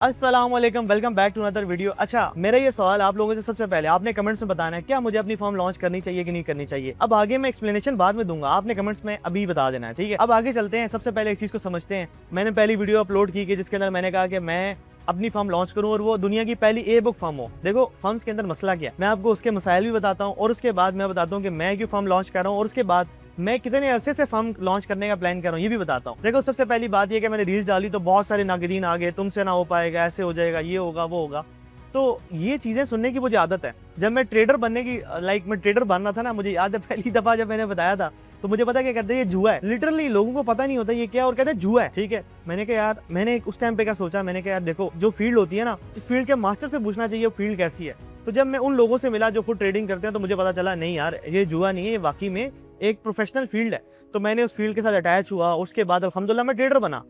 अस्सलाम वालेकुम, welcome back to another video. अच्छा, मेरा ये सवाल आप लोगों से सबसे पहले आपने कमेंट्स में बताना है, क्या मुझे अपनी फॉर्म लॉन्च करनी चाहिए कि नहीं करनी चाहिए। अब आगे मैं एक्सप्लेनेशन बाद में दूंगा, आपने कमेंट्स में अभी बता देना है, ठीक है। अब आगे चलते हैं, सबसे पहले एक चीज़ को समझते हैं। मैंने पहली वीडियो अपलोड की जिसके अंदर मैंने कहा कि मैं अपनी फॉर्म लॉन्च करूं और वो दुनिया की पहली ए बुक फॉर्म हो। देखो फॉर्म्स के अंदर मसला क्या है, मैं आपको उसके मसाइल भी बताता हूँ और उसके बाद मैं बताता हूँ कि मैं क्यों फॉर्म लॉन्च कर रहा हूँ और उसके बाद मैं कितने अरसे से फॉर्म लॉन्च करने का प्लान कर रहा हूँ ये भी बताता हूँ। देखो सबसे पहली बात ये कि मैंने रील्स डाली तो बहुत सारे नागरीन आ गए, तुमसे ना हो पाएगा, ऐसे हो जाएगा, ये होगा वो होगा। तो ये चीज़ें सुनने की मुझे आदत है। जब मैं ट्रेडर बनने की मैं ट्रेडर बनना था ना, मुझे याद है पहली दफ़ा जब मैंने बताया था तो मुझे पता क्या कहते हैं, ये जुआ है। लिटरली लोगों को पता नहीं होता ये क्या, और कहते हैं जुआ है, ठीक है। मैंने कहा यार, मैंने उस टाइम पे क्या सोचा, मैंने कहा यार देखो जो फील्ड होती है ना, इस फील्ड के मास्टर से पूछना चाहिए फील्ड कैसी है। तो जब मैं उन लोगों से मिला जो खुद ट्रेडिंग करते हैं तो मुझे पता चला नहीं यार, ये जुआ नहीं है, ये वाकई में एक प्रोफेशनल फील्ड है। तो मैंने उस फील्ड के साथ अटैच हुआ, उसके बाद अल्हम्दुलिल्लाह मैं ट्रेडर बना।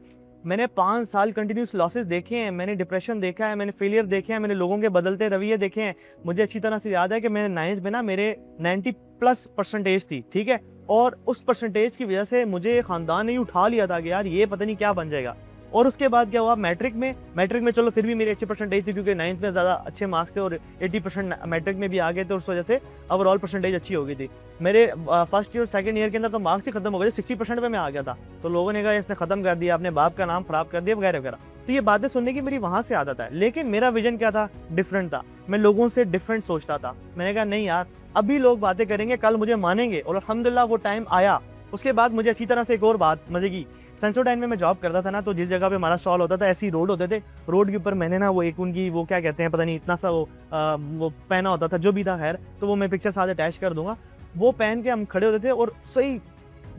मैंने 5 साल कंटिन्यूस लॉसेस देखे हैं, मैंने डिप्रेशन देखा है, मैंने फेलियर देखे हैं, मैंने लोगों के बदलते रवैये देखे हैं। मुझे अच्छी तरह से याद है कि मैंने 9th में ना मेरे 90+ % थी, ठीक है। और उस परसेंटेज की वजह से मुझे ख़ानदान ने उठा लिया था कि यार ये पता नहीं क्या बन जाएगा। और उसके बाद क्या हुआ, मैट्रिक में चलो फिर भी मेरी अच्छी परसेंटेज थी क्योंकि 9th में ज़्यादा अच्छे मार्क्स थे और 80% मैट्रिक में भी आ गए थे, उस वजह से ओवरऑल परसेंटेज अच्छी हो गई थी। मेरे फर्स्ट ईयर सेकंड ईयर के अंदर तो मार्क्स ही खत्म हो गए, 60% पे मैं आ गया था। तो लोगों ने कहा इसने ख़त्म कर दिया, अपने बाप का नाम ख़राब कर दिया वगैरह वगैरह। तो ये बातें सुनने की मेरी वहाँ से आदत है, लेकिन मेरा विजन क्या था, डिफरेंट था। मैं लोगों से डिफरेंट सोचता था। मैंने कहा नहीं यार, अभी लोग बातें करेंगे, कल मुझे मानेंगे, और अल्हम्दुलिल्लाह वो टाइम आया। उसके बाद मुझे अच्छी तरह से एक और बात मजे की, सेंसोडाइन में मैं जॉब करता था ना, तो जिस जगह पे हमारा स्टॉल होता था ऐसी रोड होते थे, रोड के ऊपर मैंने ना वो एक उनकी वो क्या कहते हैं पता नहीं, इतना सा वो पहना होता था, जो भी था खैर, तो वो मैं पिक्चर साथ अटैच कर दूंगा। वो पहन के हम खड़े होते थे और सही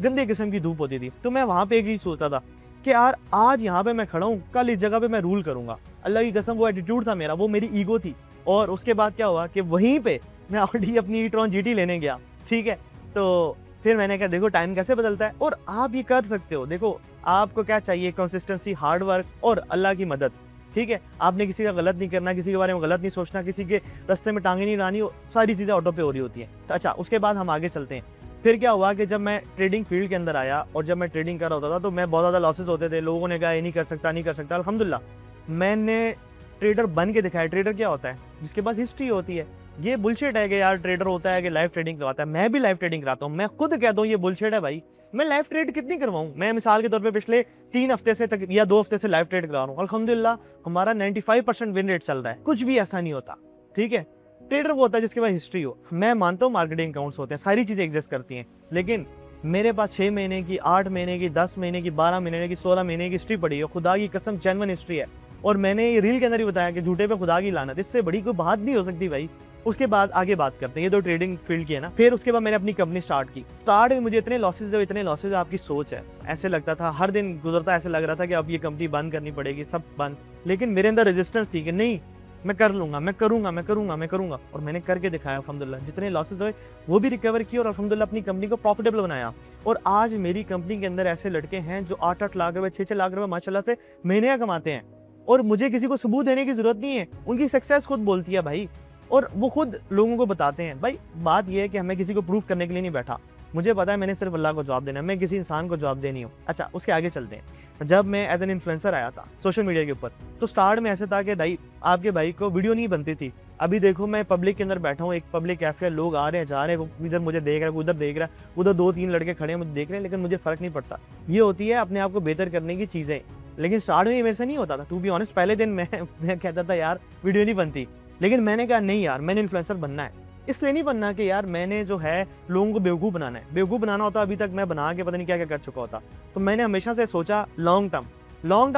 गंदे किस्म की धूप होती थी। तो मैं वहाँ पे एक ही सोचता था कि यार आज यहाँ पे मैं खड़ा हूँ, कल इस जगह पे मैं रूल करूँगा। अल्लाह की कसम वो एटीट्यूड था मेरा, वो मेरी ईगो थी। और उसके बाद क्या हुआ कि वहीं पे मैं ऑडी अपनी e-tron GT लेने गया, ठीक है। तो फिर मैंने कहा देखो टाइम कैसे बदलता है और आप ये कर सकते हो। देखो आपको क्या चाहिए, कंसिस्टेंसी, हार्ड वर्क और अल्लाह की मदद, ठीक है। आपने किसी का गलत नहीं करना, किसी के बारे में गलत नहीं सोचना, किसी के रास्ते में टांगे नहीं लानी, सारी चीज़ें ऑटो पे हो रही होती हैं। तो अच्छा, उसके बाद हम आगे चलते हैं। फिर क्या हुआ कि जब मैं ट्रेडिंग फील्ड के अंदर आया और जब मैं ट्रेडिंग कर रहा होता था तो मैं बहुत ज़्यादा लॉसेस होते थे। लोगों ने कहा ये नहीं कर सकता, नहीं कर सकता। अल्हम्दुलिल्लाह मैंने ट्रेडर बन के दिखाया। ट्रेडर क्या होता है, जिसके पास हिस्ट्री होती है। ये बुलशिट है कि यार ट्रेडर होता है कि लाइव ट्रेडिंग करवाता है। मैं भी लाइव ट्रेडिंग कराता हूँ, मैं खुद कहता हूँ ये बुलशिट है भाई। मैं लाइव ट्रेड कितनी करवाऊँ, मैं मिसाल के तौर पे पिछले 3 हफ्ते से तक या 2 हफ्ते से लाइव ट्रेड करा रहा हूँ। अल्हम्दुलिल्लाह हमारा 95% विन रेट चल रहा है। कुछ भी ऐसा नहीं होता, ठीक है। ट्रेडर वो होता है जिसके पास हिस्ट्री हो। मैं मानता हूँ मार्केटिंग अकाउंट्स होते हैं, सारी चीज़ें एग्जिस्ट करती हैं, लेकिन मेरे पास 6 महीने की, 8 महीने की, 10 महीने की, 12 महीने की, 16 महीने की हिस्ट्री पड़ी है। खुदा की कसम जेन्युइन हिस्ट्री है। और मैंने ये रील के अंदर ही बताया कि झूठे पे खुदा की लानत, इससे बड़ी कोई बात नहीं हो सकती भाई। उसके बाद आगे बात करते हैं, ये तो ट्रेडिंग फील्ड की है ना। फिर उसके बाद मैंने अपनी कंपनी स्टार्ट की। स्टार्ट में मुझे इतने लॉसेज, आपकी सोच है। ऐसे लगता था हर दिन गुजरता, ऐसे लग रहा था कि अब ये कंपनी बंद करनी पड़ेगी, सब बंद। लेकिन मेरे अंदर रेजिस्टेंस थी कि नहीं, मैं कर लूंगा, मैं करूंगा। और मैंने करके दिखाया अल्हम्दुलिल्लाह। जितने लॉसेज हुए वो भी रिकवर किए और अल्हम्दुलिल्लाह अपनी कंपनी को प्रॉफिटेबल बनाया। और आज मेरी कंपनी के अंदर ऐसे लड़के हैं जो 8-8 लाख रुपए, 6-6 लाख रुपए माशाल्लाह से महीने का कमाते हैं। और मुझे किसी को सबूत देने की जरूरत नहीं है, उनकी सक्सेस खुद बोलती है भाई। और वो खुद लोगों को बताते हैं। भाई बात यह है कि हमें किसी को प्रूफ करने के लिए नहीं बैठा। मुझे पता है मैंने सिर्फ अल्लाह को जवाब देना है, मैं किसी इंसान को जवाब देनी हूँ। अच्छा, उसके आगे चलते हैं। जब मैं एज एन इन्फ्लुएंसर आया था सोशल मीडिया के ऊपर, तो स्टार्ट में ऐसे था कि भाई आपके भाई को वीडियो नहीं बनती थी। अभी देखो मैं पब्लिक के अंदर बैठा हूँ, एक पब्लिक कैफे, लोग आ रहे हैं जा रहे हैं, इधर मुझे देख रहा है, उधर देख रहा है, उधर 2-3 लड़के खड़े हैं मुझे देख रहे हैं, लेकिन मुझे फ़र्क नहीं पड़ता। ये होती है अपने आप को बेहतर करने की चीज़ें। लेकिन स्टार्ट में ये मेरे से नहीं होता था, टू बी ऑनेस्ट। पहले दिन मैं कहता था यार वीडियो नहीं बनती, लेकिन मैंने कहा नहीं यार, मैंने इन्फ्लुएंसर बनना है। इसलिए नहीं बनना कि यार मैंने जो है लोगों को बेवकूफ़ बनाना है। बेवकूफ़ बनाना होता अभी तक मैं बना के पता नहीं क्या क्या कर चुका होता। तो मैंने हमेशा से सोचा लॉन्ग टर्म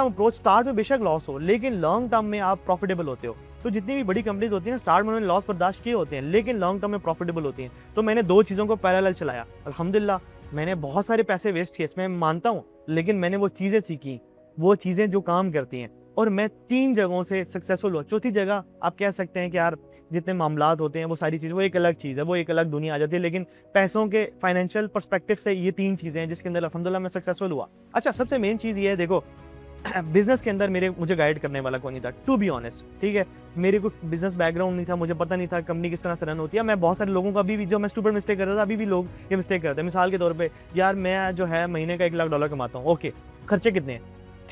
अप्रोच। स्टार्ट में बेशक लॉस हो, लेकिन लॉन्ग टर्म में आप प्रॉफिटेबल होते हो। तो जितनी भी बड़ी कंपनीज होती हैं स्टार्ट में उन्होंने लॉस बर्दाश्त किए होते हैं, लेकिन लॉन्ग टर्म में प्रॉफिटेबल होती हैं। तो मैंने 2 चीज़ों को पैरेलल चलाया। अल्हम्दुलिल्लाह मैंने बहुत सारे पैसे वेस्ट किए, इसमें मानता हूँ, लेकिन मैंने वो चीज़ें सीखी, वो चीज़ें जो काम करती हैं, और मैं 3 जगहों से सक्सेसफुल हुआ। चौथी जगह आप कह सकते हैं कि यार जितने मामलात होते हैं वो सारी चीज़, वो एक अलग चीज़ है, वो एक अलग दुनिया आ जाती है। लेकिन पैसों के फाइनेंशियल पर्सपेक्टिव से ये 3 चीज़ें हैं जिसके अंदर अल्हम्दुलिल्लाह मैं सक्सेसफुल हुआ। अच्छा, सबसे मेन चीज़ ये है, देखो बिजनेस के अंदर मुझे गाइड करने वाला कोई नहीं था, टू बी ऑनेस्ट, ठीक है। मेरे कुछ बिजनेस बैकग्राउंड नहीं था, मुझे पता नहीं था कंपनी किस तरह से रन होती है। मैं बहुत सारे लोगों का अभी भी, जो मैं स्टूपिड मिस्टेक करता था, अभी भी लोग ये मिस्टेक करते हैं। मिसाल के तौर पे यार मैं जो है महीने का $1 लाख कमाता हूँ, ओके, खर्चे कितने हैं,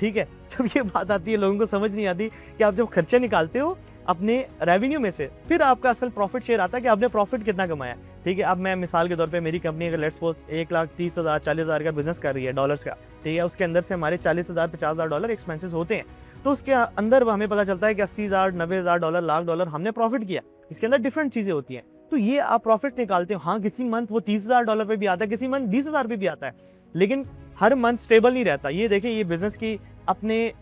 ठीक है। जब ये बात आती है लोगों को समझ नहीं आती कि आप जब खर्चे निकालते हो अपने रेवेन्यू में से, फिर आपका असल प्रॉफिट शेयर आता है कि आपने प्रॉफिट कितना कमाया। ठीक है, अब मैं मिसाल के तौर पे मेरी कंपनी अगर लेट्स सपोज 1,30,000 40,000 का बिजनेस कर रही है डॉलर्स का, ठीक है, उसके अंदर से हमारे 40,000 50,000 डॉलर एक्सपेंसेस होते हैं, तो उसके अंदर हमें पता चलता है कि 80,000 90,000 डॉलर लाख डॉलर हमने प्रॉफिट किया। इसके अंदर डिफरेंट चीज़ें होती हैं, तो ये आप प्रॉफिट निकालते हो। हाँ, किसी मंथ वो 30,000 डॉलर पे भी आता है, किसी मंथ 20,000 पे भी आता है, लेकिन हर मंथ स्टेबल नहीं रहता। ये देखिए, ये बिजनेस की अपने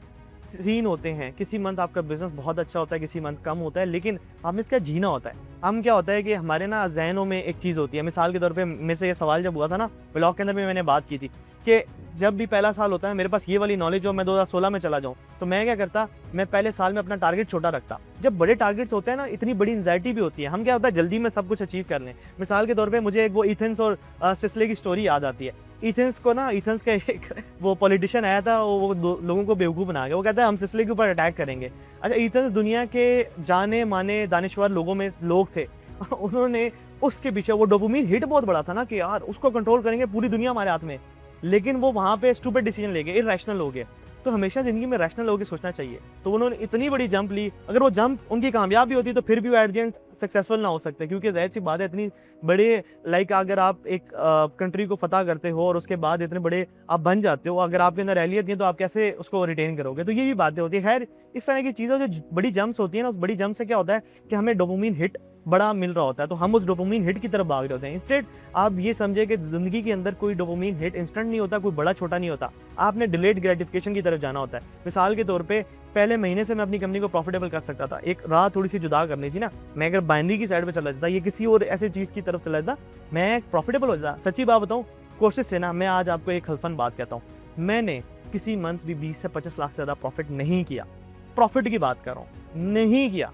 सीन होते हैं। किसी मंथ आपका बिजनेस बहुत अच्छा होता है, किसी मंथ कम होता है, लेकिन हमें इसका जीना होता है। हम क्या होता है कि हमारे ना जहनों में एक चीज़ होती है। मिसाल के तौर पे मेरे से ये सवाल जब हुआ था ना, ब्लॉग के अंदर भी मैंने बात की थी कि जब भी पहला साल होता है मेरे पास ये वाली नॉलेज हो, मैं 2016 में चला जाऊँ, तो मैं क्या करता, मैं पहले साल में अपना टारगेट छोटा रखता। जब बड़े टारगेट्स होते हैं ना, इतनी बड़ी एंजाइटी भी होती है, हम क्या होता है जल्दी में सब कुछ अचीव कर लें। मिसाल के तौर पे मुझे एक वो एथेंस और सिसले की स्टोरी याद आती है। एथेंस का एक वो पॉलिटिशियन आया था, वो लोगों को बेवकूफ़ बना गया। वो कहता है हम सिसले के ऊपर अटैक करेंगे। अच्छा, एथेंस दुनिया के जाने माने दानिश्वर लोगों में लोग थे। उन्होंने उसके पीछे, वो डोपामिन हिट बहुत बड़ा था ना कि यार उसको कंट्रोल करेंगे, पूरी दुनिया हमारे हाथ में, लेकिन वो वहाँ पे स्टूपिड डिसीजन ले गए, इरैशनल हो गए। तो हमेशा ज़िंदगी में रैशनल होकर सोचना चाहिए। तो उन्होंने इतनी बड़ी जंप ली, अगर वो जंप उनकी कामयाबी होती तो फिर भी वो एट द एंड सक्सेसफुल ना हो सकते, क्योंकि ज़ाहिर सी बात है इतनी बड़े लाइक अगर आप एक कंट्री को फतह करते हो और उसके बाद इतने बड़े आप बन जाते हो, अगर आपके अंदर एहलियत नहीं है तो आप कैसे उसको रिटेन करोगे। तो ये भी बातें होती है। खैर, इस तरह की चीज़ें जो बड़ी जंप्स होती है ना, उस बड़ी जंप से क्या होता है कि हमें डोपामिन हिट बड़ा मिल रहा होता है, तो हम उस डोपामिन हिट की तरफ भाग रहे होते हैं। इंस्टेड आप ये समझे कि ज़िंदगी के अंदर कोई डोपामिन हिट इंस्टेंट नहीं होता, कोई बड़ा छोटा नहीं होता, आपने डिलेड ग्रेटिफिकेशन की तरफ जाना होता है। मिसाल के तौर पे पहले महीने से मैं अपनी कंपनी को प्रॉफिटेबल कर सकता था, एक राह थोड़ी सी जुदा करनी थी ना, मैं अगर बाइनरी की साइड पे चला जाता, ये किसी और ऐसी चीज़ की तरफ चला जाता, मैं प्रॉफिटेबल हो जाता। सच्ची बात बताऊँ, कोशिश से ना, मैं आज आपको एक हल्फन बात कहता हूँ, मैंने किसी मंथ भी 20 से 25 लाख से ज़्यादा प्रॉफिट नहीं किया। प्रॉफिट की बात कर रहा हूँ, नहीं किया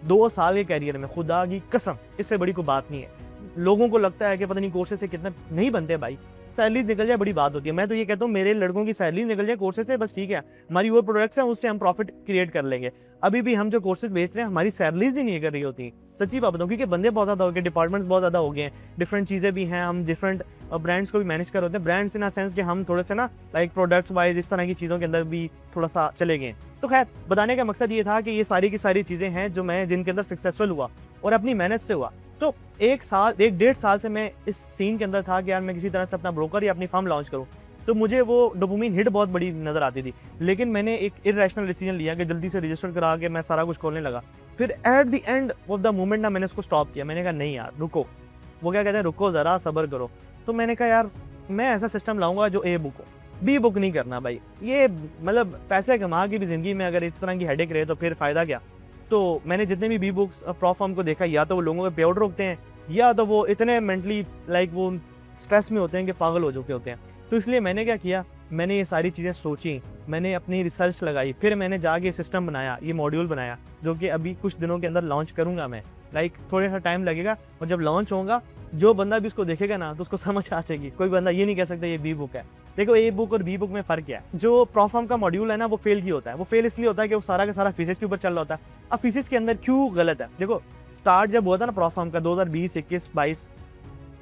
2 साल के कैरियर में, खुदा की कसम, इससे बड़ी कोई बात नहीं है। लोगों को लगता है कि पता नहीं कोर्सेज से कितने नहीं बनते भाई, सैलरी निकल जाए बड़ी बात होती है। मैं तो ये कहता हूँ मेरे लड़कों की सैलरी निकल जाए कोर्सेज से, बस ठीक है, हमारी वो प्रोडक्ट्स हैं उससे हम प्रॉफिट क्रिएट कर लेंगे। अभी भी हम जो कोर्सेज बेच रहे हैं हमारी सैलरीज ही नहीं कर रही होती, सच्ची बात बताऊँ, क्योंकि बंदे बहुत ज़्यादा हो गए, डिपार्टमेंट्स बहुत ज़्यादा हो गए हैं, डिफरेंट चीज़ें भी हैं, हम डिफरेंट ब्रांड्स को भी मैनेज कर होते हैं। ब्रांड्स इन अ सेंस कि हम थोड़े से ना लाइक प्रोडक्ट्स वाइज इस तरह की चीज़ों के अंदर भी थोड़ा सा चले गए। तो खैर, बताने का मकसद ये था कि ये सारी की सारी चीज़ें हैं जो मैं जिनके अंदर सक्सेसफुल हुआ और अपनी मेहनत से हुआ। तो 1 डेढ़ साल से मैं इस सीन के अंदर था कि यार मैं किसी तरह से अपना ब्रोकर या अपनी फर्म लॉन्च करूं, तो मुझे वो डोपामिन हिट बहुत बड़ी नज़र आती थी। लेकिन मैंने एक इरैशनल डिसीजन लिया कि जल्दी से रजिस्टर करा के मैं सारा कुछ खोलने लगा। फिर at the end of the moment ना मैंने उसको स्टॉप किया। मैंने कहा नहीं यार रुको, वो क्या कहते हैं, रुको ज़रा सब्र करो। तो मैंने कहा यार मैं ऐसा सिस्टम लाऊंगा जो ए बुक हो, बी बुक नहीं करना भाई। ये मतलब पैसे कमा के भी ज़िंदगी में अगर इस तरह की हेडेक रहे तो फिर फ़ायदा क्या। तो मैंने जितने भी बी बुक्स प्रॉ फॉर्म को देखा, या तो वो लोगों के पे आउट रोकते हैं, या तो वो इतने मेंटली लाइक वो स्ट्रेस में होते हैं कि पागल हो चुके होते हैं। तो इसलिए मैंने क्या किया, मैंने ये सारी चीज़ें सोची, मैंने अपनी रिसर्च लगाई, फिर मैंने जाके सिस्टम बनाया, ये मॉड्यूल बनाया, जो कि अभी कुछ दिनों के अंदर लॉन्च करूँगा मैं। लाइक थोड़ा सा टाइम लगेगा, और जब लॉन्च होगा जो बंदा भी उसको देखेगा ना तो उसको समझ आ जाएगी। कोई बंदा ये नहीं कह सकता ये बी बुक है। देखो, ए बुक और बी बुक में फ़र्क क्या है। जो प्रॉफॉर्म का मॉड्यूल है ना, वो फेल की होता है। वो फेल इसलिए होता है कि वो सारा का सारा फीसेस के ऊपर चल रहा होता है। अब फीसेस के अंदर क्यों गलत है, देखो स्टार्ट जब हुआ था ना प्रॉफॉर्म का 2020, 21, 22,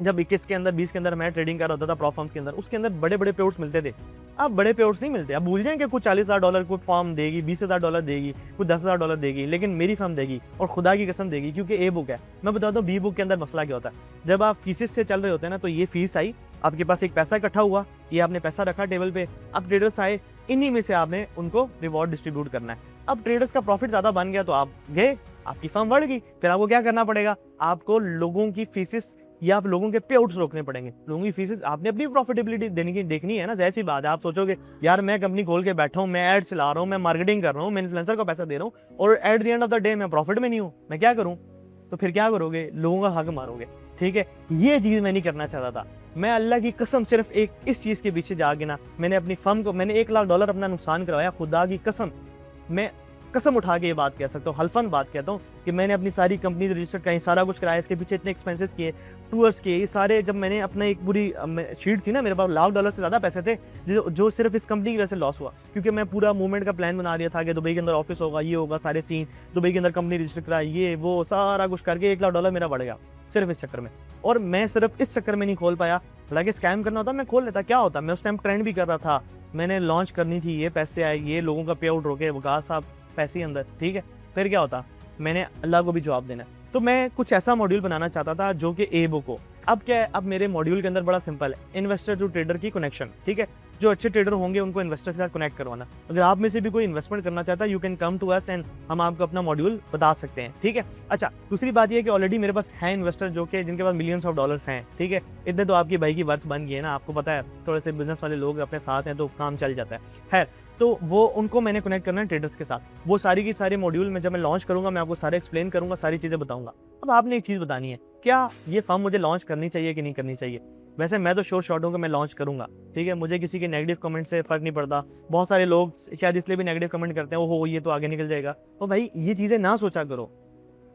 जब 21 के अंदर 20 के अंदर मैं ट्रेडिंग कर रहा होता था प्रॉफॉर्म्स के अंदर, उसके अंदर बड़े बड़े पे आउट्स मिलते थे। अब बड़े पे आउट्स नहीं मिलते। अब भूल जाएं कि कुछ $40,000 कोई फॉर्म देगी, $20,000 देगी, कुछ $10,000 देगी, लेकिन मेरी फर्म देगी और खुदा की कसम देगी, क्योंकि ए बुक है। मैं बताता हूँ बी बुक के अंदर मसला क्या होता है। जब आप फीसेस से चल रहे होते हैं ना, तो ये फीस आई, आपके पास एक पैसा इकट्ठा हुआ, ये आपने पैसा रखा टेबल पे, अब ट्रेडर्स आए, इन्हीं में से आपने उनको रिवॉर्ड डिस्ट्रीब्यूट करना है। अब ट्रेडर्स का प्रॉफिट ज़्यादा बन गया तो आप गए, आपकी फर्म बढ़ गई, फिर आपको क्या करना पड़ेगा, आपको लोगों की फीसेस या आप लोगों के पे आउट्स रोकने पड़ेंगे। लोगों की फीसेस आपने अपनी प्रॉफिटेबिलिटी देने की देखनी है ना। ज़ाहिर सी बात है, आप सोचोगे यार मैं कंपनी खोल के बैठा हूँ, मैं एड चला रहा हूँ, मैं मार्केटिंग कर रहा हूँ, मैं इन्फ्लुएंसर को पैसा दे रहा हूँ, और at the end of the day मैं प्रॉफिट में नहीं हूँ, मैं क्या करूँ। तो फिर क्या करोगे, लोगों का हक मारोगे। ठीक है, ये चीज़ मैं नहीं करना चाहता था। मैं अल्लाह की कसम सिर्फ एक इस चीज़ के पीछे जाके ना, मैंने अपनी फर्म को, मैंने $1,00,000 अपना नुकसान करवाया। खुदा की कसम, मैं कसम उठा के ये बात कह सकता हूँ, हल्फन बात कहता हूँ कि मैंने अपनी सारी कंपनीज रजिस्टर कराई, सारा कुछ कराया, इसके पीछे इतने एक्सपेंसेस किए, टूर्स किए, ये सारे। जब मैंने अपना एक पूरी शीट थी ना, मेरे पास $1,00,000 से ज़्यादा पैसे थे जो सिर्फ इस कंपनी की वजह से लॉस हुआ, क्योंकि मैं पूरा मूवमेंट का प्लान बना दिया था कि दुबई के अंदर ऑफिस होगा, ये होगा, सारे सीन, दुबई के अंदर कंपनी रजिस्टर कराई, ये वो सारा कुछ करके $1,00,000 मेरा बढ़ गया सिर्फ इस चक्कर में। और मैं सिर्फ इस चक्कर में नहीं खोल पाया, हालांकि स्कैम करना होता मैं खोल लेता, क्या होता, मैं उस टाइम ट्रेंड भी कर रहा था, मैंने लॉन्च करनी थी, ये पैसे आए, ये लोगों का पे आउट रोके, वकास साहब पैसे अंदर, ठीक है। फिर क्या होता, मैंने अल्लाह को भी जवाब देना है। तो मैं कुछ ऐसा मॉड्यूल बनाना चाहता था जो कि ए बुक हो। अब क्या है, अब मेरे मॉड्यूल के अंदर बड़ा सिंपल है, इन्वेस्टर टू ट्रेडर की कनेक्शन, ठीक है। जो अच्छे ट्रेडर होंगे उनको इन्वेस्टर के साथ कनेक्ट करवाना। अगर आप में से भी कोई इन्वेस्टमेंट करना चाहता है, you can come to us and हम आपको अपना मॉड्यूल बता सकते हैं, ठीक है। अच्छा, दूसरी बात ये है कि ऑलरेडी मेरे पास है इन्वेस्टर जो कि जिनके पास मिलियंस ऑफ डॉलर्स हैं, ठीक है। इतने तो आपकी भाई की वर्थ बन गई है ना, आपको पता है, थोड़े से बिजनेस वाले लोग अपने साथ हैं तो काम चल जाता है। खैर, तो वो उनको मैंने कनेक्ट करना है ट्रेडर्स के साथ। वो सारी की सारी मॉड्यूल में जब मैं लॉन्च करूंगा, मैं आपको सारे एक्सप्लेन करूंगा, सारी चीज़ें बताऊंगा। अब आपने एक चीज़ बतानी है, क्या ये फर्म मुझे लॉन्च करनी चाहिए कि नहीं करनी चाहिए। वैसे मैं तो श्योर शॉट हूँ कि मैं लॉन्च करूंगा, ठीक है। मुझे किसी के नेगेटिव कमेंट से फ़र्क नहीं पड़ता। बहुत सारे लोग शायद इसलिए भी नेगेटिव कमेंट करते हैं, वो ये तो आगे निकल जाएगा। तो भाई ये चीज़ें ना सोचा करो,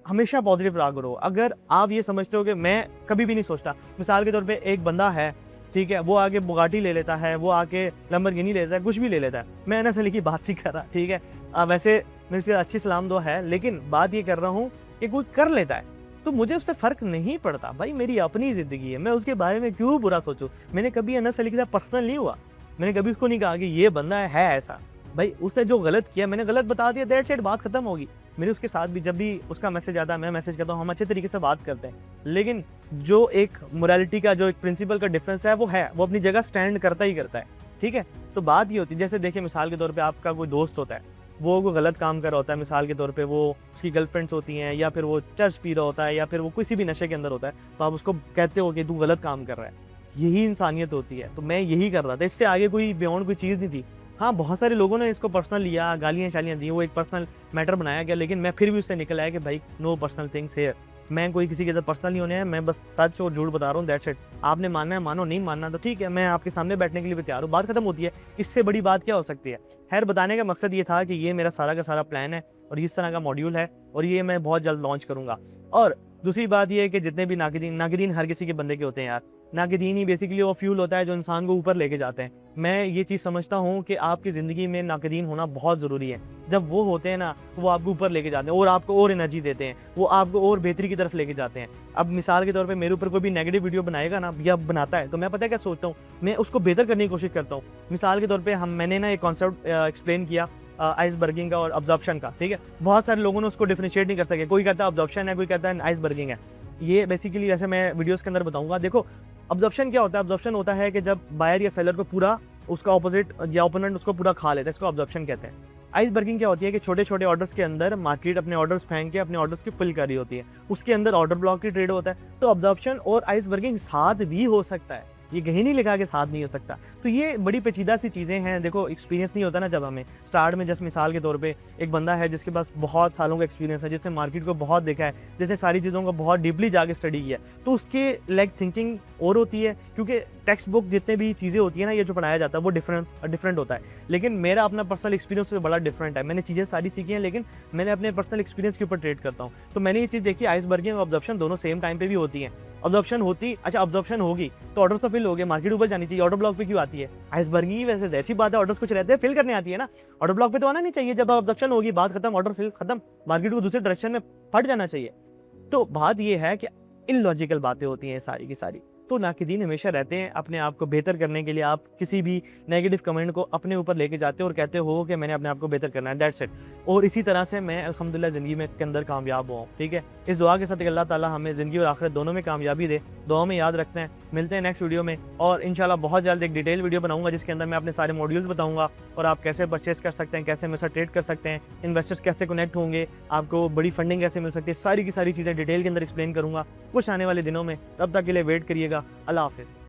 हमेशा पॉजिटिव रहा करो। अगर आप ये समझते हो कि मैं कभी भी नहीं सोचता, मिसाल के तौर पे एक बंदा है, ठीक है, वो आके बुगाटी ले लेता है, वो आके लंबरगिनी ले लेता है, कुछ भी ले लेता है। मैं एनएस अली की बात ही कर रहा, ठीक है। वैसे मेरे से अच्छी सलाम दुआ है, लेकिन बात ये कर रहा हूँ कि कोई कर लेता है तो मुझे उससे फ़र्क नहीं पड़ता। भाई मेरी अपनी ज़िंदगी है, मैं उसके बारे में क्यों बुरा सोचूं। मैंने कभी एनएस अली के साथ पर्सनल नहीं हुआ, मैंने कभी उसको नहीं कहा कि ये बंदा है ऐसा। भाई उसने जो गलत किया मैंने गलत बता दिया, दैट्स इट, बात खत्म होगी। मेरे उसके साथ भी जब भी उसका मैसेज आता है, मैं मैसेज करता हूँ, हम अच्छे तरीके से बात करते हैं। लेकिन जो एक मोरालिटी का, जो एक प्रिंसिपल का डिफरेंस है, वो अपनी जगह स्टैंड करता ही करता है, ठीक है। तो बात ये होती है, जैसे देखिए मिसाल के तौर पर आपका कोई दोस्त होता है, वो कोई गलत काम कर रहा होता है, मिसाल के तौर पे वो उसकी गर्लफ्रेंड्स होती हैं, या फिर वो चर्च पी रहा होता है, या फिर वो किसी भी नशे के अंदर होता है, तो आप उसको कहते हो कि तू गलत काम कर रहा है। यही इंसानियत होती है। तो मैं यही कर रहा था, इससे आगे कोई बियॉन्ड कोई चीज़ नहीं थी। हाँ, बहुत सारे लोगों ने इसको पर्सनल लिया, गालियाँ शालियाँ दी, वो एक पर्सनल मैटर बनाया गया, लेकिन मैं फिर भी उससे निकल आया कि भाई नो पर्सनल थिंग्स हियर। मैं कोई किसी के साथ पर्सनल नहीं होने हैं, मैं बस सच और झूठ बता रहा हूँ, दैट्स इट। आपने मानना है मानो, नहीं मानना तो ठीक है, मैं आपके सामने बैठने के लिए भी तैयार हूँ, बात खत्म होती है। इससे बड़ी बात क्या हो सकती है। खैर, बताने का मकसद ये था कि ये मेरा सारा का सारा प्लान है और इस तरह का मॉड्यूल है और ये मैं बहुत जल्द लॉन्च करूँगा। और दूसरी बात ये है कि जितने भी नाकिदीन हर किसी के बंदे के होते हैं यार। नाकिदीन ही बेसिकली वो फ्यूल होता है जो इंसान को ऊपर लेके जाते हैं। मैं ये चीज़ समझता हूँ कि आपकी ज़िंदगी में नाकिदीन होना बहुत ज़रूरी है। जब वो होते हैं ना, वो आपको ऊपर लेके जाते हैं और आपको और एनर्जी देते हैं, वो आपको और बेहतरी की तरफ लेके जाते हैं। अब मिसाल के तौर पे मेरे ऊपर कोई भी नेगेटिव वीडियो बनाएगा ना, या बनाता है, तो मैं पता है क्या सोचता हूँ, मैं उसको बेहतर करने की कोशिश करता हूँ। मिसाल के तौर पे मैंने ना एक कॉन्सेप्ट एक्सप्लेन किया आइसबर्गिंग का और अब्जॉर्प्शन का, ठीक है। बहुत सारे लोगों ने उसको डिफरेंशिएट नहीं कर सके, कोई कहता है अब्जॉर्प्शन है, कोई कहता है आइसबर्गिंग है। ये बेसिकली जैसे मैं वीडियोस के अंदर बताऊंगा। देखो, अब्जॉर्प्शन क्या होता है, अब्जॉर्प्शन होता है कि जब बायर या सेलर को पूरा उसका ऑपोजिट या ओपोनेंट उसको पूरा खा लेता है, इसको अब्जॉर्प्शन कहते हैं। आइसबर्गिंग क्या होती है कि छोटे छोटे ऑर्डर्स के अंदर मार्केट अपने ऑर्डर्स फेंक के अपने ऑर्डर्स की फिल कर रही होती है, उसके अंदर ऑर्डर ब्लॉक की ट्रेड होता है। तो अब्जॉर्प्शन और आइसबर्गिंग साथ भी हो सकता है, ये कहीं नहीं लिखा कि साथ नहीं हो सकता। तो ये बड़ी पेचीदा सी चीज़ें हैं। देखो, एक्सपीरियंस नहीं होता ना जब हमें स्टार्ट में, जस्ट मिसाल के तौर पे एक बंदा है जिसके पास बहुत सालों का एक्सपीरियंस है, जिसने मार्केट को बहुत देखा है, जिसने सारी चीज़ों को बहुत डीपली जाके स्टडी किया, तो उसके लाइक थिंकिंग और होती है, क्योंकि टेक्स्ट बुक जितने भी चीज़ें होती है ना, ये जो पढ़ाया जाता है वो डिफरेंट होता है। लेकिन मेरा अपना पर्सनल एक्सपीरियंस से बड़ा डिफरेंट है। मैंने चीज़ें सारी सीखी हैं, लेकिन मैंने अपने पर्सनल एक्सपीरियंस के ऊपर ट्रेड करता हूँ। तो मैंने ये चीज़ देखी, आइसबर्गिंग और अब्जॉर्प्शन दोनों सेम टाइम पे भी होती है। अब्जॉर्प्शन होती, अच्छा अब्जॉर्प्शन होगी तो ऑर्डर्स तो फिल हो गए, मार्केट ऊपर जानी चाहिए, ऑर्डर ब्लॉक पे क्यों आती है। आइसबर्गिंग ही वैसे ऐसी बात है, ऑर्डर्स कुछ रहते हैं फिल करने आती है ना, ऑर्डर ब्लॉक पे तो आना नहीं चाहिए। जब अब्जॉर्प्शन होगी, बात खत्म, ऑर्डर फिल खत्म, मार्केट को दूसरे डायरेक्शन में फट जाना चाहिए। तो बात ये है कि इलॉजिकल बातें होती हैं सारी की सारी। तो नाकिदीन हमेशा रहते हैं अपने आप को बेहतर करने के लिए। आप किसी भी नेगेटिव कमेंट को अपने ऊपर लेके जाते हो और कहते हो कि मैंने अपने आप को बेहतर करना है, दैट्स इट। और इसी तरह से मैं अल्हम्दुलिल्लाह ज़िंदगी में के अंदर कामयाब हुआ हूँ, ठीक है। इस दुआ के साथ कि अल्लाह ताला हमें ज़िंदगी और आखिरत दोनों में कामयाबी दे। दुआ में याद रखते हैं, मिलते हैं नेक्स्ट वीडियो में, और इंशाल्लाह बहुत जल्द एक डिटेल वीडियो बनाऊंगा जिसके अंदर मैं अपने सारे मॉड्यूल्स बताऊंगा और आप कैसे परचेस कर सकते हैं, कैसे मेरे साथ ट्रेड कर सकते हैं, इन्वेस्टर्स कैसे कनेक्ट होंगे, आपको बड़ी फंडिंग कैसे मिल सकती है, सारी की सारी चीज़ें डिटेल के अंदर एक्सप्लेन करूँगा कुछ आने वाले दिनों में। तब तक के लिए वेट करिएगा। अल्लाह हाफ़िज़।